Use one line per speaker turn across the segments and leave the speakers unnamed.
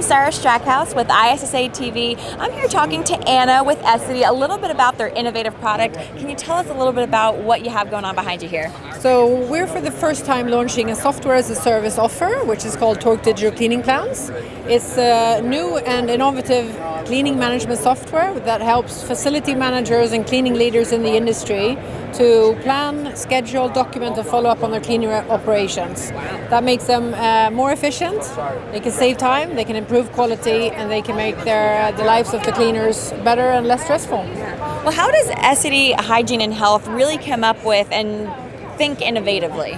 Sarah Strackhouse with ISSA TV. I'm here talking to Anna with Essity, a little bit about their innovative product. Can you tell us a little bit about what you have going on behind you here?
So we're for the first time launching a software as a service offer, which is called Tork Digital Cleaning Plans. It's a new and innovative cleaning management software that helps facility managers and cleaning leaders in the industry to plan, schedule, document and follow up on their cleaning operations. That makes them more efficient, they can save time, they can improve quality, and they can make the lives of the cleaners better and less stressful.
Well, how does Essity Hygiene and Health really come up with and think innovatively?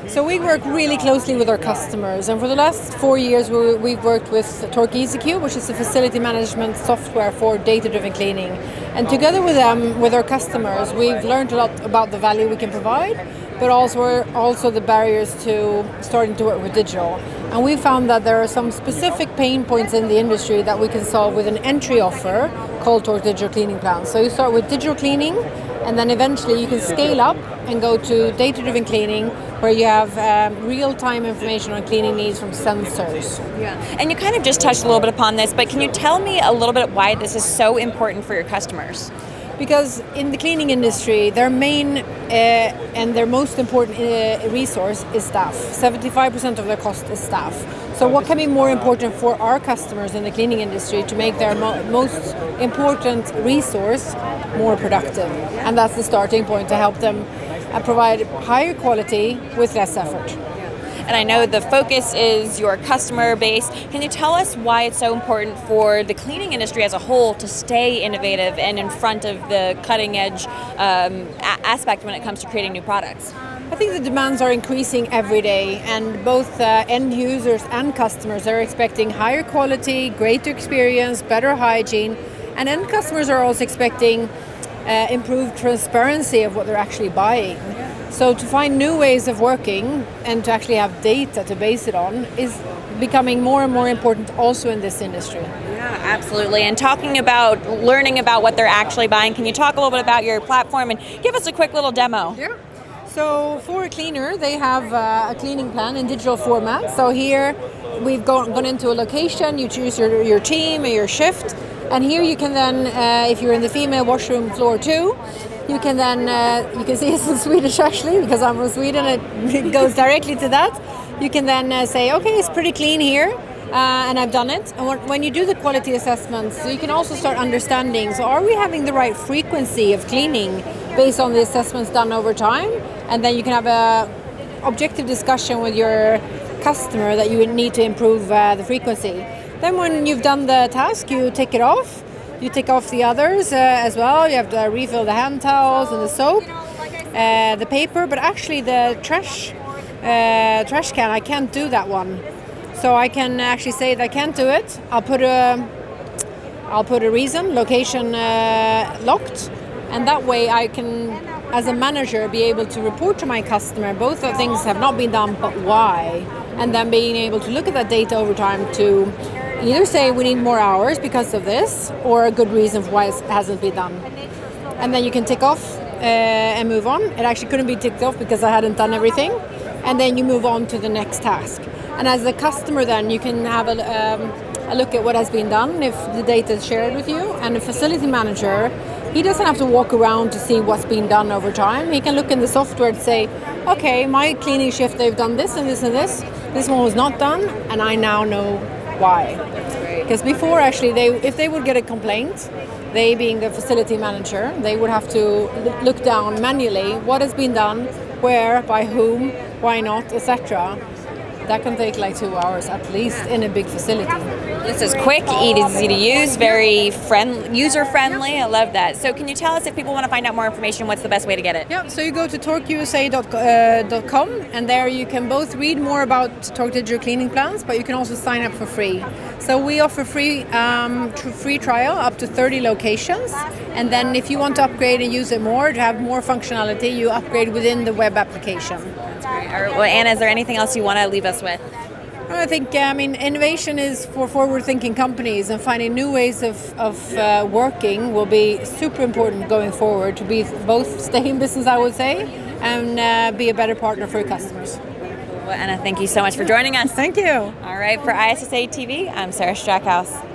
So we work really closely with our customers, and for the last 4 years we've worked with Tork EasyQ, which is a facility management software for data-driven cleaning. And together with them, with our customers, we've learned a lot about the value we can provide, but also the barriers to starting to work with digital. And we found that there are some specific pain points in the industry that we can solve with an entry offer called Tork Digital Cleaning Plans. So you start with digital cleaning, and then eventually you can scale up and go to data-driven cleaning, where you have real-time information on cleaning needs from sensors.
Yeah, and you kind of just touched a little bit upon this, but can you tell me a little bit why this is so important for your customers?
Because in the cleaning industry, their main and their most important resource is staff. 75% of their cost is staff. So what can be more important for our customers in the cleaning industry to make their most important resource more productive? And that's the starting point, to help them provide higher quality with less effort.
And I know the focus is your customer base. Can you tell us why it's so important for the cleaning industry as a whole to stay innovative and in front of the cutting edge aspect when it comes to creating new products?
I think the demands are increasing every day, and both end users and customers are expecting higher quality, greater experience, better hygiene, and end customers are also expecting improved transparency of what they're actually buying. So to find new ways of working and to actually have data to base it on is becoming more and more important also in this industry.
Yeah, absolutely. And talking about learning about what they're actually buying, can you talk a little bit about your platform and give us a quick little demo?
Yeah. So for a cleaner, they have a cleaning plan in digital format. So here we've gone into a location, you choose your team and your shift, and here you can then, if you're in the female washroom floor 2, you can then, you can see it's in Swedish actually, because I'm from Sweden, it goes directly to that. You can then say, okay, it's pretty clean here, and I've done it. And when you do the quality assessments, so you can also start understanding, so are we having the right frequency of cleaning based on the assessments done over time? And then you can have a objective discussion with your customer that you would need to improve the frequency. Then when you've done the task, you take it off. You take off the others as well. You have to refill the hand towels and the soap, the paper, but actually the trash can, I can't do that one. So I can actually say that I can't do it. I'll put a reason, location locked, and that way I can, as a manager, be able to report to my customer both the things have not been done, but why, and then being able to look at that data over time to either say we need more hours because of this, or a good reason for why it hasn't been done. And then you can tick off and move on. It actually couldn't be ticked off because I hadn't done everything. And then you move on to the next task. And as a customer then, you can have a look at what has been done if the data is shared with you. And the facility manager, he doesn't have to walk around to see what's been done over time. He can look in the software and say, okay, my cleaning shift, they've done this and this and this. This one was not done, and I now know why. Because before, actually, if they would get a complaint, they being the facility manager, they would have to look down manually what has been done, where, by whom, why not, etc. That can take like 2 hours at least in a big facility.
This is quick, easy to use, very user-friendly. I love that. So can you tell us, if people want to find out more information, what's the best way to get it?
Yeah, so you go to torkusa.com, and there you can both read more about Tork Digital Cleaning Plans, but you can also sign up for free. So we offer free trial up to 30 locations, and then if you want to upgrade and use it more, to have more functionality, you upgrade within the web application.
That's great. Well, Anna, is there anything else you want to leave us with?
I think innovation is for forward-thinking companies, and finding new ways of working will be super important going forward to be both stay in business, I would say, and be a better partner for your customers.
Well, Anna, thank you so much for joining us.
Thank you.
All right, for ISSA TV, I'm Sarah Strackhouse.